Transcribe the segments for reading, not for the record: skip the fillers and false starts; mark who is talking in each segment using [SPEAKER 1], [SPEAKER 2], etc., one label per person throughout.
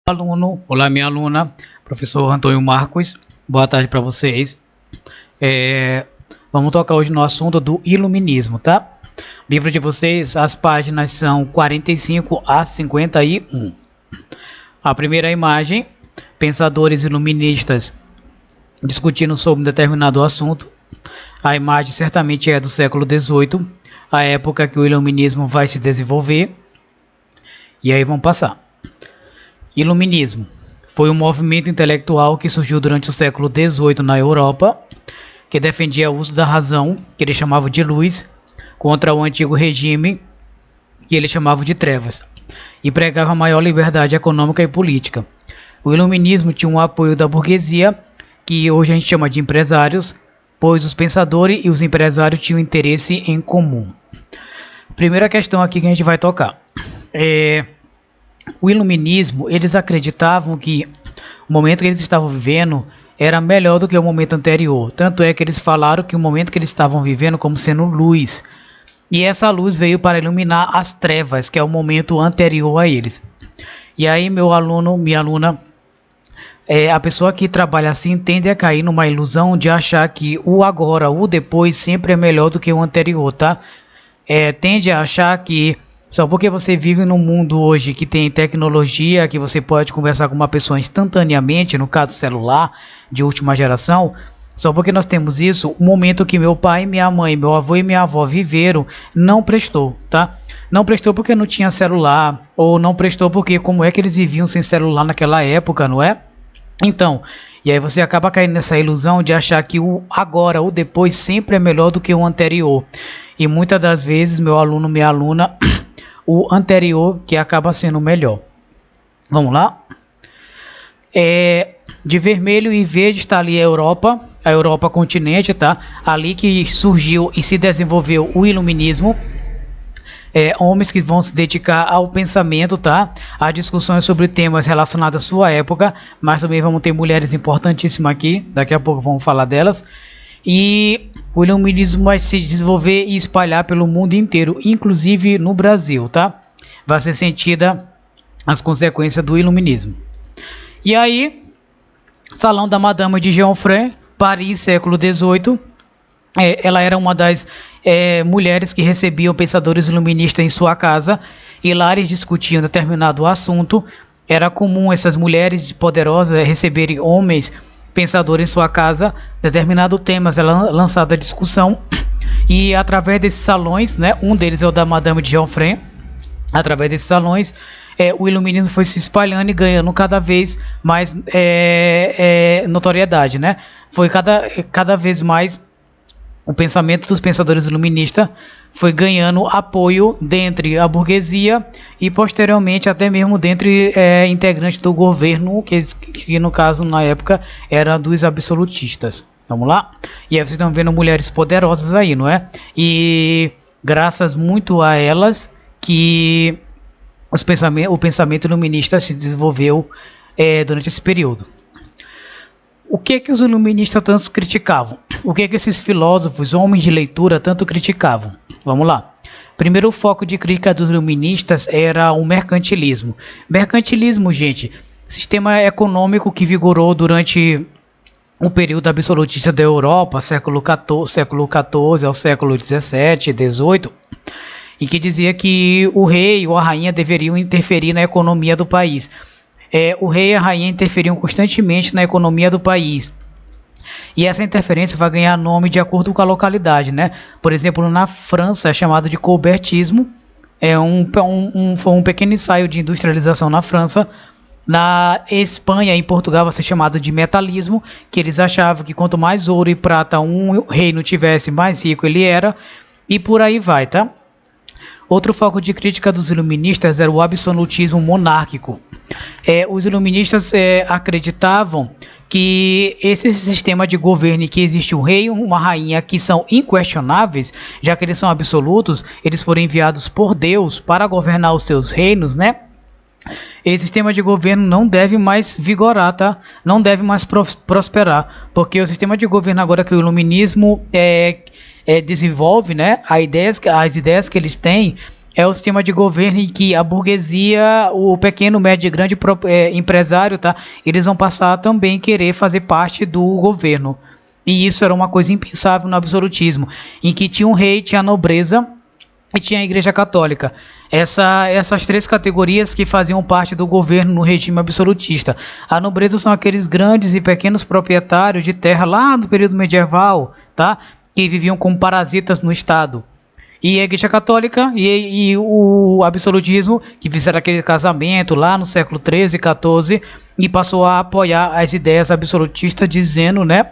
[SPEAKER 1] Aluno, olá minha aluna, professor Antônio Marcos, boa tarde para vocês. Vamos tocar hoje no assunto do iluminismo, tá? Livro de vocês, as páginas são 45 a 51. A primeira imagem, pensadores iluministas discutindo sobre um determinado assunto. A imagem certamente é do século XVIII, a época que o iluminismo vai se desenvolver. E aí vamos passar. Iluminismo foi um movimento intelectual que surgiu durante o século XVIII na Europa, que defendia o uso da razão, que ele chamava de luz, contra o antigo regime, que ele chamava de trevas, e pregava maior liberdade econômica e política. O iluminismo tinha um apoio da burguesia, que hoje a gente chama de empresários, pois os pensadores e os empresários tinham interesse em comum. Primeira questão aqui que a gente vai tocar o iluminismo, eles acreditavam que o momento que eles estavam vivendo era melhor do que o momento anterior. Tanto é que eles falaram que o momento que eles estavam vivendo como sendo luz. E essa luz veio para iluminar as trevas, que é o momento anterior a eles. E aí, meu aluno, minha aluna, a pessoa que trabalha assim tende a cair numa ilusão de achar que o agora, o depois, sempre é melhor do que o anterior, tá? Tende a achar que só porque você vive num mundo hoje que tem tecnologia, que você pode conversar com uma pessoa instantaneamente, no caso celular, de última geração, só porque nós temos isso, o momento que meu pai, minha mãe, meu avô e minha avó viveram, não prestou, tá? Não prestou porque não tinha celular, ou não prestou porque como é que eles viviam sem celular naquela época, não é? Então, e aí você acaba caindo nessa ilusão de achar que o agora, o depois, sempre é melhor do que o anterior. E muitas das vezes, meu aluno, minha aluna, o anterior que acaba sendo melhor. Vamos lá? De vermelho e verde está ali a Europa continente, tá? Ali que surgiu e se desenvolveu o iluminismo. Homens que vão se dedicar ao pensamento, tá? A discussões sobre temas relacionados à sua época, mas também vamos ter mulheres importantíssimas aqui, daqui a pouco vamos falar delas. E o iluminismo vai se desenvolver e espalhar pelo mundo inteiro, inclusive no Brasil, tá? Vai ser sentida as consequências do iluminismo. E aí, Salão da Madame de Geoffroy, Paris, século XVIII. Ela era uma das mulheres que recebiam pensadores iluministas em sua casa, e lá eles discutiam determinado assunto. Era comum essas mulheres poderosas receberem homens pensadores em sua casa, determinado temas ela lançada a discussão, e através desses salões, né, um deles é o da Madame de Geoffroy, através desses salões, o iluminismo foi se espalhando e ganhando cada vez mais notoriedade, né? Foi cada vez mais o pensamento dos pensadores iluministas foi ganhando apoio dentre a burguesia e posteriormente até mesmo dentre integrantes do governo, que no caso na época era dos absolutistas. Vamos lá? E aí vocês estão vendo mulheres poderosas aí, não é? E graças muito a elas que o pensamento iluminista se desenvolveu durante esse período. O que os iluministas tanto criticavam? O que esses filósofos, homens de leitura, tanto criticavam? Vamos lá. Primeiro, o foco de crítica dos iluministas era o mercantilismo. Mercantilismo, gente, sistema econômico que vigorou durante o período absolutista da Europa, século XIV ao século XVII, XVIII, e que dizia que o rei ou a rainha deveriam interferir na economia do país. O rei e a rainha interferiam constantemente na economia do país. E essa interferência vai ganhar nome de acordo com a localidade, né? Por exemplo, na França é chamado de colbertismo. Foi um pequeno ensaio de industrialização na França. Na Espanha e em Portugal vai ser chamado de metalismo, que eles achavam que quanto mais ouro e prata um reino tivesse, mais rico ele era. E por aí vai, tá? Outro foco de crítica dos iluministas era o absolutismo monárquico. Os iluministas acreditavam que esse sistema de governo em que existe um rei e uma rainha que são inquestionáveis, já que eles são absolutos, eles foram enviados por Deus para governar os seus reinos, né? Esse sistema de governo não deve mais vigorar, tá? Não deve mais prosperar, porque o sistema de governo agora que o iluminismo desenvolve, né? As ideias que eles têm é o sistema de governo em que a burguesia, o pequeno, médio e grande empresário, tá? Eles vão passar a também querer fazer parte do governo. E isso era uma coisa impensável no absolutismo, em que tinha um rei, tinha a nobreza e tinha a Igreja Católica. Essas três categorias que faziam parte do governo no regime absolutista. A nobreza são aqueles grandes e pequenos proprietários de terra lá no período medieval, tá? Que viviam como parasitas no Estado. E a Igreja Católica e o absolutismo, que fizeram aquele casamento lá no século XIII e XIV, e passou a apoiar as ideias absolutistas, dizendo, né,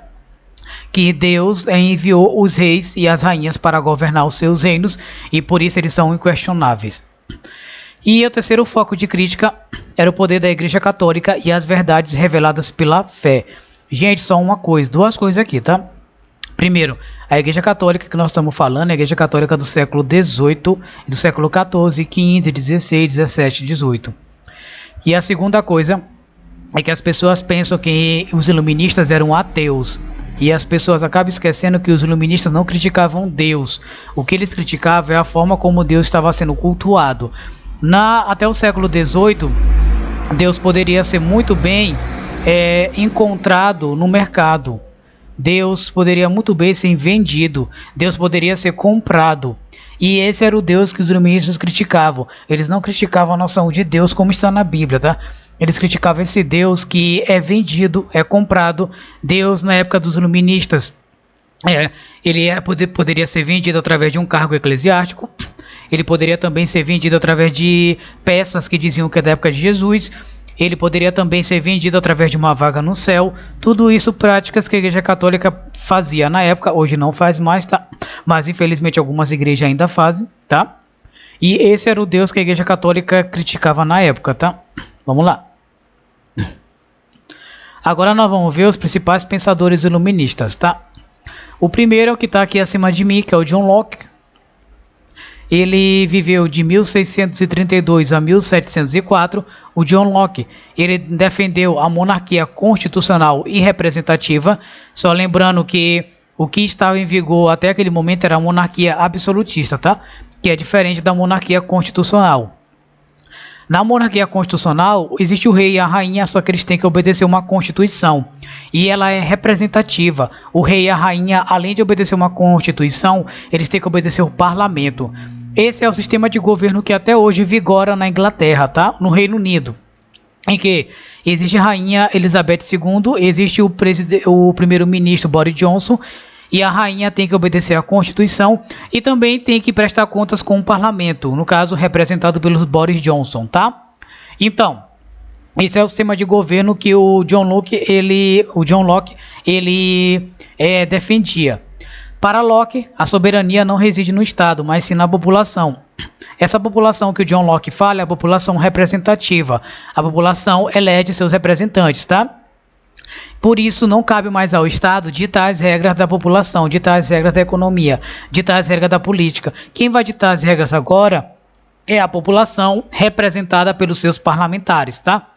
[SPEAKER 1] que Deus enviou os reis e as rainhas para governar os seus reinos, e por isso eles são inquestionáveis. E o terceiro foco de crítica era o poder da Igreja Católica e as verdades reveladas pela fé. Gente, só duas coisas aqui, tá? Primeiro, a Igreja Católica que nós estamos falando é a Igreja Católica do século XVIII, do século XIV, XV, XVI, XVII, XVIII. E a segunda coisa é que as pessoas pensam que os iluministas eram ateus. E as pessoas acabam esquecendo que os iluministas não criticavam Deus. O que eles criticavam é a forma como Deus estava sendo cultuado. Até o século XVIII, Deus poderia ser muito bem encontrado no mercado. Deus poderia muito bem ser vendido. Deus poderia ser comprado. E esse era o Deus que os iluministas criticavam. Eles não criticavam a noção de Deus como está na Bíblia, tá? Eles criticavam esse Deus que é vendido, é comprado. Deus, na época dos iluministas, poderia ser vendido através de um cargo eclesiástico. Ele poderia também ser vendido através de peças que diziam que é da época de Jesus. Ele poderia também ser vendido através de uma vaga no céu. Tudo isso práticas que a Igreja Católica fazia na época. Hoje não faz mais, tá? Mas infelizmente algumas igrejas ainda fazem, tá? E esse era o Deus que a Igreja Católica criticava na época, tá? Vamos lá. Agora nós vamos ver os principais pensadores iluministas, tá? O primeiro é o que está aqui acima de mim, que é o John Locke. Ele viveu de 1632 a 1704. O John Locke, ele defendeu a monarquia constitucional e representativa. Só lembrando que o que estava em vigor até aquele momento era a monarquia absolutista, tá? Que é diferente da monarquia constitucional. Na monarquia constitucional, existe o rei e a rainha, só que eles têm que obedecer uma constituição. E ela é representativa. O rei e a rainha, além de obedecer uma constituição, eles têm que obedecer o parlamento. Esse é o sistema de governo que até hoje vigora na Inglaterra, tá? No Reino Unido. Em que existe a rainha Elizabeth II, existe o primeiro-ministro Boris Johnson, e a rainha tem que obedecer à Constituição e também tem que prestar contas com o parlamento, no caso representado pelos Boris Johnson, tá? Então, esse é o sistema de governo que o John Locke defendia. Para Locke, a soberania não reside no Estado, mas sim na população. Essa população que o John Locke fala é a população representativa. A população elege seus representantes, tá? Por isso, não cabe mais ao Estado ditar as regras da população, ditar as regras da economia, ditar as regras da política. Quem vai ditar as regras agora é a população representada pelos seus parlamentares, tá?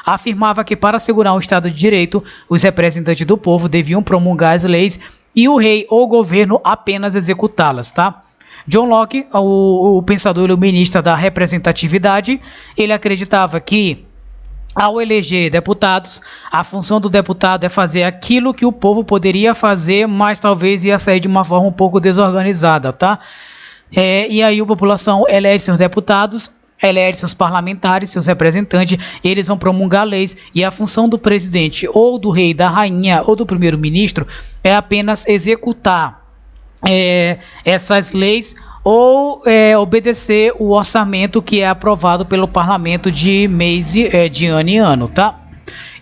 [SPEAKER 1] Afirmava que para assegurar um Estado de Direito, os representantes do povo deviam promulgar as leis e o rei ou o governo apenas executá-las, tá? John Locke, o pensador iluminista da representatividade, ele acreditava que ao eleger deputados, a função do deputado é fazer aquilo que o povo poderia fazer, mas talvez ia sair de uma forma um pouco desorganizada, tá? E aí a população elege seus deputados, elege seus parlamentares, seus representantes, eles vão promulgar leis, e a função do presidente, ou do rei, da rainha, ou do primeiro-ministro, é apenas executar essas leis, ou obedecer o orçamento que é aprovado pelo parlamento de ano em ano, tá?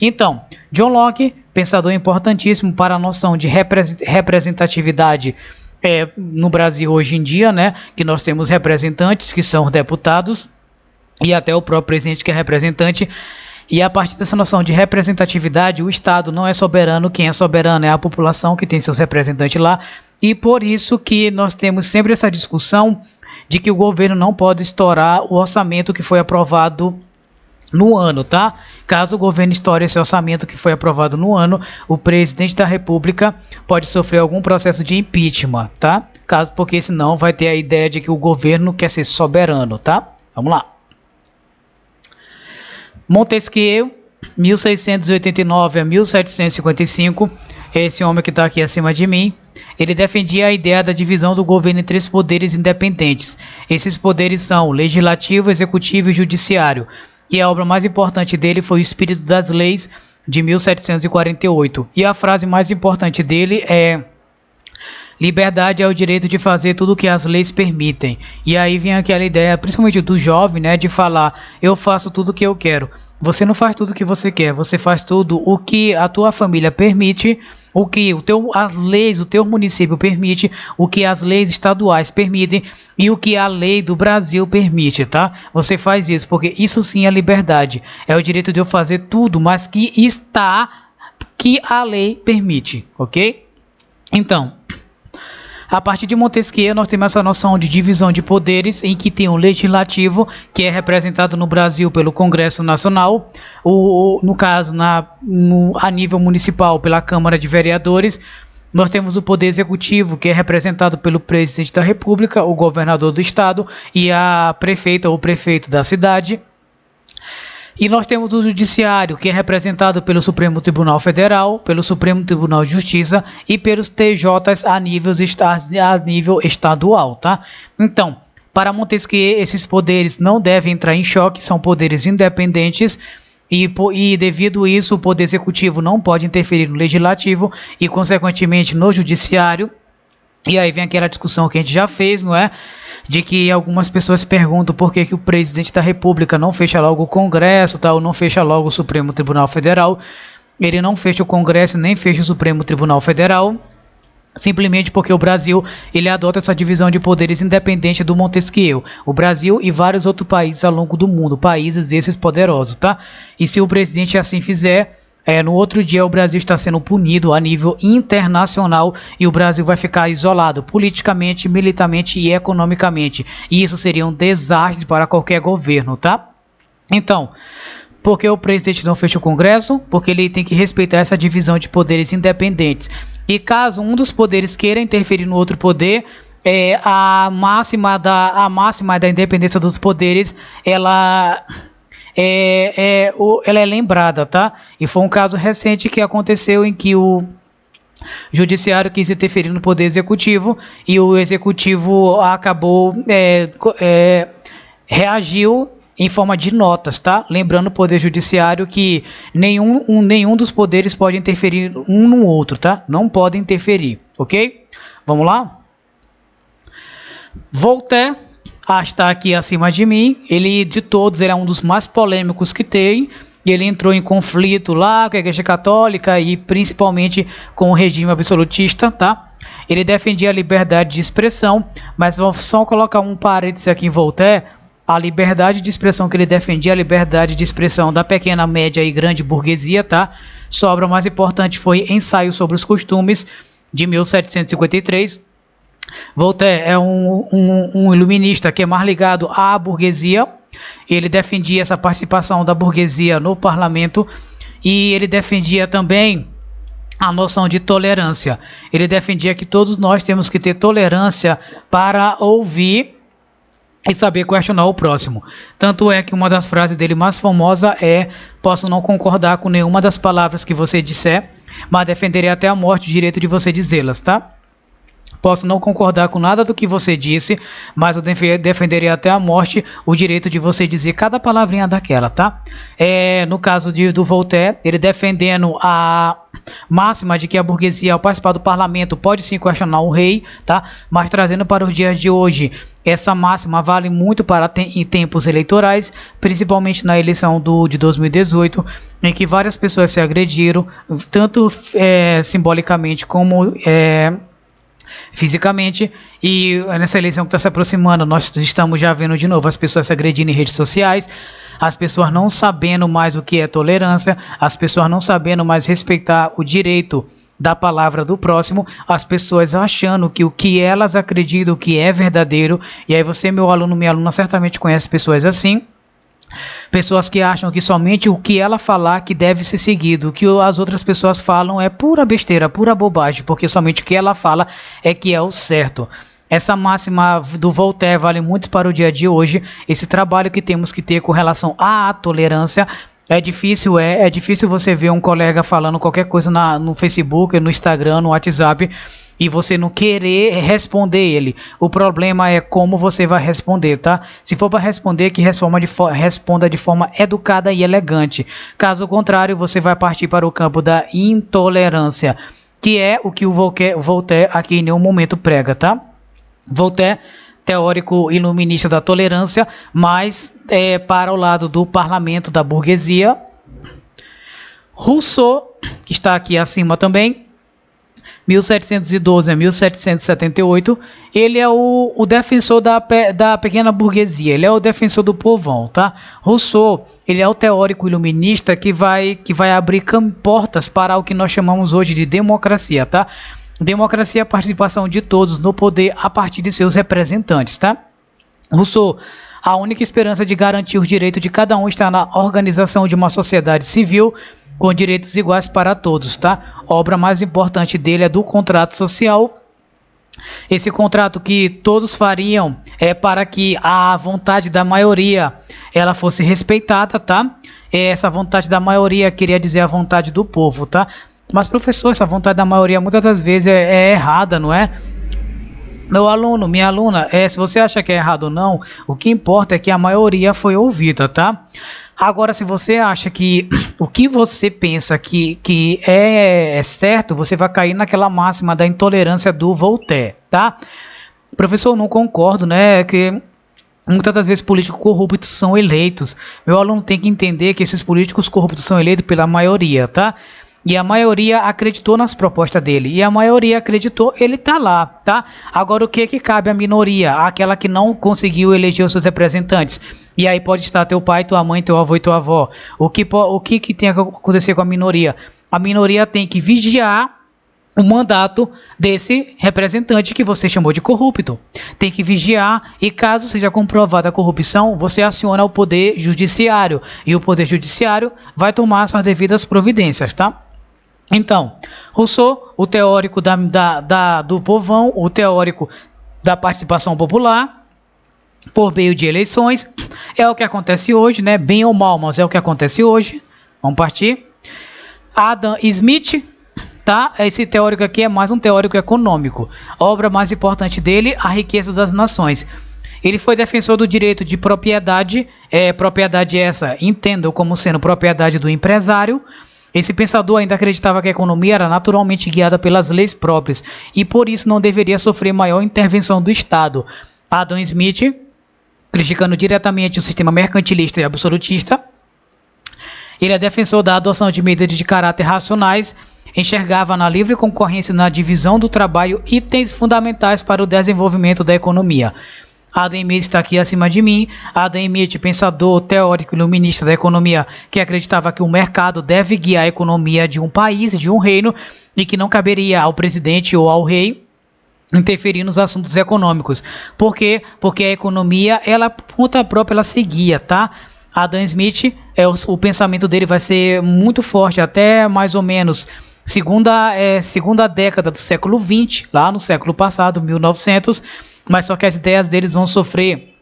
[SPEAKER 1] Então, John Locke, pensador importantíssimo para a noção de representatividade no Brasil hoje em dia, né? Que nós temos representantes que são deputados e até o próprio presidente que é representante. E a partir dessa noção de representatividade, o Estado não é soberano, quem é soberano é a população que tem seus representantes lá. E por isso que nós temos sempre essa discussão de que o governo não pode estourar o orçamento que foi aprovado no ano, tá? Caso o governo estoure esse orçamento que foi aprovado no ano, o presidente da República pode sofrer algum processo de impeachment, tá? Caso, porque senão vai ter a ideia de que o governo quer ser soberano, tá? Vamos lá. Montesquieu, 1689 a 1755, esse homem que está aqui acima de mim, ele defendia a ideia da divisão do governo em 3 poderes independentes. Esses poderes são legislativo, executivo e judiciário. E a obra mais importante dele foi O Espírito das Leis, de 1748. E a frase mais importante dele é: liberdade é o direito de fazer tudo o que as leis permitem. E aí vem aquela ideia, principalmente do jovem, né, de falar: eu faço tudo o que eu quero. Você não faz tudo o que você quer, você faz tudo o que a tua família permite, o que as leis, o teu município permite, o que as leis estaduais permitem e o que a lei do Brasil permite, tá? Você faz isso, porque isso sim é liberdade. É o direito de eu fazer tudo, mas que a lei permite, ok? Então, a partir de Montesquieu, nós temos essa noção de divisão de poderes, em que tem o legislativo, que é representado no Brasil pelo Congresso Nacional, no caso, a nível municipal, pela Câmara de Vereadores. Nós temos o poder executivo, que é representado pelo presidente da República, o governador do estado e a prefeita ou prefeito da cidade. E nós temos o judiciário, que é representado pelo Supremo Tribunal Federal, pelo Supremo Tribunal de Justiça e pelos TJs a nível estadual, tá? Então, para Montesquieu, esses poderes não devem entrar em choque, são poderes independentes e devido a isso, o poder executivo não pode interferir no legislativo e, consequentemente, no judiciário. E aí vem aquela discussão que a gente já fez, não é? De que algumas pessoas perguntam por que o presidente da República não fecha logo o Congresso, tá? Ou não fecha logo o Supremo Tribunal Federal. Ele não fecha o Congresso nem fecha o Supremo Tribunal Federal, simplesmente porque o Brasil ele adota essa divisão de poderes independente do Montesquieu. O Brasil e vários outros países ao longo do mundo, países esses poderosos, tá? E se o presidente assim fizer, no outro dia o Brasil está sendo punido a nível internacional e o Brasil vai ficar isolado politicamente, militarmente e economicamente. E isso seria um desastre para qualquer governo, tá? Então, por que o presidente não fecha o Congresso? Porque ele tem que respeitar essa divisão de poderes independentes. E caso um dos poderes queira interferir no outro poder, a máxima da independência dos poderes, ela é lembrada, tá? E foi um caso recente que aconteceu em que o judiciário quis interferir no poder executivo e o executivo acabou reagiu em forma de notas, tá? Lembrando o poder judiciário que nenhum dos poderes pode interferir um no outro, tá? Não podem interferir, ok? Vamos lá? Voltaire está aqui acima de mim. Ele, de todos, ele é um dos mais polêmicos que tem. Ele entrou em conflito lá com a Igreja Católica e principalmente com o regime absolutista, tá? Ele defendia a liberdade de expressão, mas vou só colocar um parênteses aqui em Voltaire. A liberdade de expressão que ele defendia, a liberdade de expressão da pequena, média e grande burguesia, tá? Sua obra mais importante foi Ensaio sobre os Costumes, de 1753. Voltaire é um iluminista que é mais ligado à burguesia. Ele defendia essa participação da burguesia no parlamento e ele defendia também a noção de tolerância. Ele defendia que todos nós temos que ter tolerância para ouvir e saber questionar o próximo. Tanto é que uma das frases dele mais famosa é: posso não concordar com nenhuma das palavras que você disser, mas defenderei até a morte o direito de você dizê-las, tá? Posso não concordar com nada do que você disse, mas eu defenderei até a morte o direito de você dizer cada palavrinha daquela, tá? No caso do Voltaire, ele defendendo a máxima de que a burguesia, ao participar do parlamento, pode sim questionar o rei, tá? Mas trazendo para os dias de hoje, essa máxima vale muito para em tempos eleitorais, principalmente na eleição de 2018, em que várias pessoas se agrediram, tanto simbolicamente como fisicamente, e nessa eleição que está se aproximando, nós estamos já vendo de novo as pessoas se agredindo em redes sociais, as pessoas não sabendo mais o que é tolerância, as pessoas não sabendo mais respeitar o direito da palavra do próximo, as pessoas achando que o que elas acreditam que é verdadeiro, e aí você, meu aluno, minha aluna, certamente conhece pessoas assim. Pessoas que acham que somente o que ela falar que deve ser seguido, o que as outras pessoas falam é pura besteira, pura bobagem, porque somente o que ela fala é que é o certo. Essa máxima do Voltaire vale muito para o dia de hoje. Esse trabalho que temos que ter com relação à tolerância é difícil você ver um colega falando qualquer coisa no Facebook, no Instagram, no WhatsApp e você não querer responder ele. O problema é como você vai responder, tá? Se for para responder, que responda de forma educada e elegante. Caso contrário, você vai partir para o campo da intolerância, que é o que o Voltaire aqui em nenhum momento prega, tá? Voltaire, teórico iluminista da tolerância, mas para o lado do parlamento da burguesia. Rousseau, que está aqui acima também, 1712 a 1778, ele é o defensor da pequena burguesia, ele é o defensor do povão, tá? Rousseau, ele é o teórico iluminista que vai abrir portas para o que nós chamamos hoje de democracia, tá? Democracia é a participação de todos no poder a partir de seus representantes, tá? Rousseau, a única esperança de garantir os direitos de cada um está na organização de uma sociedade civil com direitos iguais para todos, tá? A obra mais importante dele é do contrato social. Esse contrato que todos fariam é para que a vontade da maioria ela fosse respeitada, tá? Essa vontade da maioria queria dizer a vontade do povo, tá? Mas, professor, essa vontade da maioria muitas das vezes é errada, não é? Meu aluno, minha aluna, se você acha que é errado ou não, o que importa é que a maioria foi ouvida, tá? Agora, se você acha que o que você pensa que é certo, você vai cair naquela máxima da intolerância do Voltaire, tá? Professor, eu não concordo, né? Que muitas das vezes políticos corruptos são eleitos. Meu aluno tem que entender que esses políticos corruptos são eleitos pela maioria, tá? E a maioria acreditou nas propostas dele. E a maioria acreditou, ele tá lá, tá? Agora, o que cabe à minoria? Aquela que não conseguiu eleger os seus representantes. E aí pode estar teu pai, tua mãe, teu avô e tua avó. O que tem que acontecer com a minoria? A minoria tem que vigiar o mandato desse representante que você chamou de corrupto. Tem que vigiar e caso seja comprovada a corrupção, você aciona o poder judiciário. E o poder judiciário vai tomar suas devidas providências, tá? Então, Rousseau, o teórico do povão, o teórico da participação popular, por meio de eleições, é o que acontece hoje, né? Bem ou mal, mas é o que acontece hoje. Vamos partir. Adam Smith, tá? Esse teórico aqui é mais um teórico econômico. A obra mais importante dele, A Riqueza das Nações. Ele foi defensor do direito de propriedade, propriedade essa, entendam como sendo propriedade do empresário. Esse pensador ainda acreditava que a economia era naturalmente guiada pelas leis próprias e por isso não deveria sofrer maior intervenção do Estado. Adam Smith, criticando diretamente o sistema mercantilista e absolutista, ele é defensor da adoção de medidas de caráter racionais, enxergava na livre concorrência e na divisão do trabalho itens fundamentais para o desenvolvimento da economia. Adam Smith está aqui acima de mim. Adam Smith, pensador, teórico, iluminista da economia, que acreditava que o mercado deve guiar a economia de um país, de um reino, e que não caberia ao presidente ou ao rei interferir nos assuntos econômicos. Por quê? Porque a economia, ela, por conta própria, ela se guia, tá? Adam Smith, o pensamento dele vai ser muito forte, até mais ou menos segunda década do século XX, lá no século passado, 1900, mas só que as ideias deles vão sofrer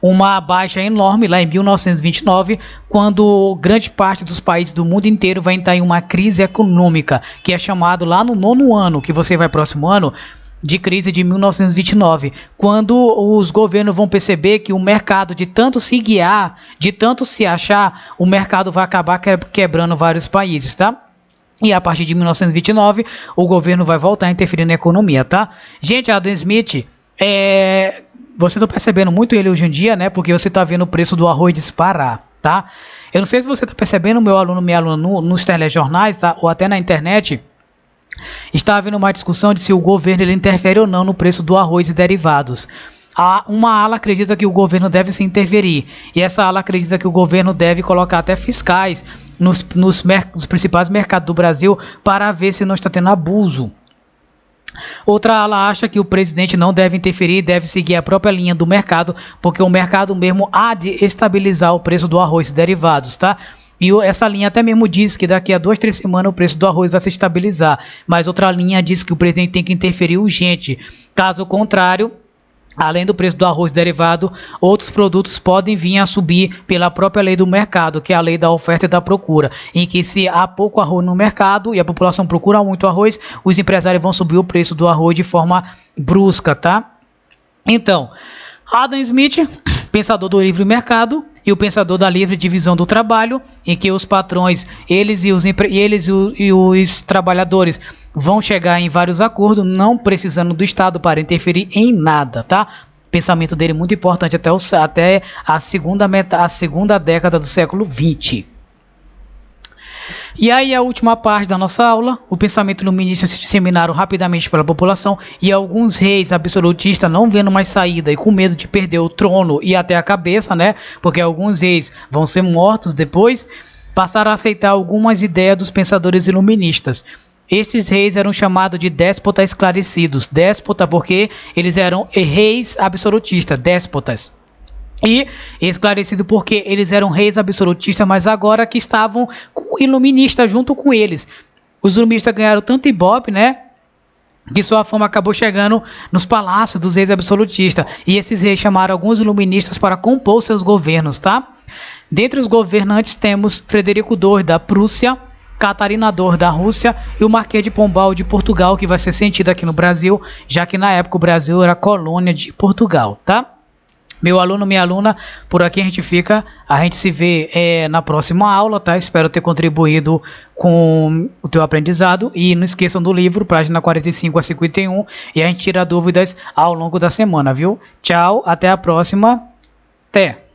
[SPEAKER 1] uma baixa enorme lá em 1929, quando grande parte dos países do mundo inteiro vai entrar em uma crise econômica, que é chamado lá no 9º ano, que você vai próximo ano, de crise de 1929, quando os governos vão perceber que o mercado, de tanto se guiar, de tanto se achar, o mercado vai acabar quebrando vários países, tá? E a partir de 1929, o governo vai voltar a interferir na economia, tá? Gente, Adam Smith, você está percebendo muito ele hoje em dia, né? Porque você está vendo o preço do arroz disparar, tá? Eu não sei se você está percebendo, meu aluno, minha aluna, nos telejornais, tá? Ou até na internet, está havendo uma discussão de se o governo ele interfere ou não no preço do arroz e derivados. Uma ala acredita que o governo deve se interferir, e essa ala acredita que o governo deve colocar até fiscais nos principais mercados do Brasil para ver se não está tendo abuso. Outra ala acha que o presidente não deve interferir e deve seguir a própria linha do mercado, porque o mercado mesmo há de estabilizar o preço do arroz e derivados, tá? E essa linha até mesmo diz que daqui a 2, 3 semanas o preço do arroz vai se estabilizar. Mas outra linha diz que o presidente tem que interferir urgente. Caso contrário, além do preço do arroz derivado, outros produtos podem vir a subir pela própria lei do mercado, que é a lei da oferta e da procura, em que se há pouco arroz no mercado e a população procura muito arroz, os empresários vão subir o preço do arroz de forma brusca, tá? Então, Adam Smith, pensador do livre mercado e o pensador da livre divisão do trabalho, em que os patrões, eles e os trabalhadores vão chegar em vários acordos, não precisando do Estado para interferir em nada, tá? Pensamento dele muito importante até a segunda década do século XX. E aí a última parte da nossa aula, o pensamento iluminista se disseminaram rapidamente pela população e alguns reis absolutistas, não vendo mais saída e com medo de perder o trono e até a cabeça, né? Porque alguns reis vão ser mortos depois, passaram a aceitar algumas ideias dos pensadores iluministas. Estes reis eram chamados de déspotas esclarecidos. Déspota porque eles eram reis absolutistas, déspotas. E esclarecido porque eles eram reis absolutistas, mas agora que estavam com iluministas junto com eles. Os iluministas ganharam tanto ibope, né? Que sua fama acabou chegando nos palácios dos reis absolutistas. E esses reis chamaram alguns iluministas para compor seus governos, tá? Dentre os governantes temos Frederico II da Prússia, Catarina II da Rússia e o Marquês de Pombal de Portugal, que vai ser sentido aqui no Brasil, já que na época o Brasil era colônia de Portugal, tá? Meu aluno, minha aluna, por aqui a gente fica, a gente se vê na próxima aula, tá? Espero ter contribuído com o teu aprendizado e não esqueçam do livro, página 45 a 51, e a gente tira dúvidas ao longo da semana, viu? Tchau, até a próxima, até!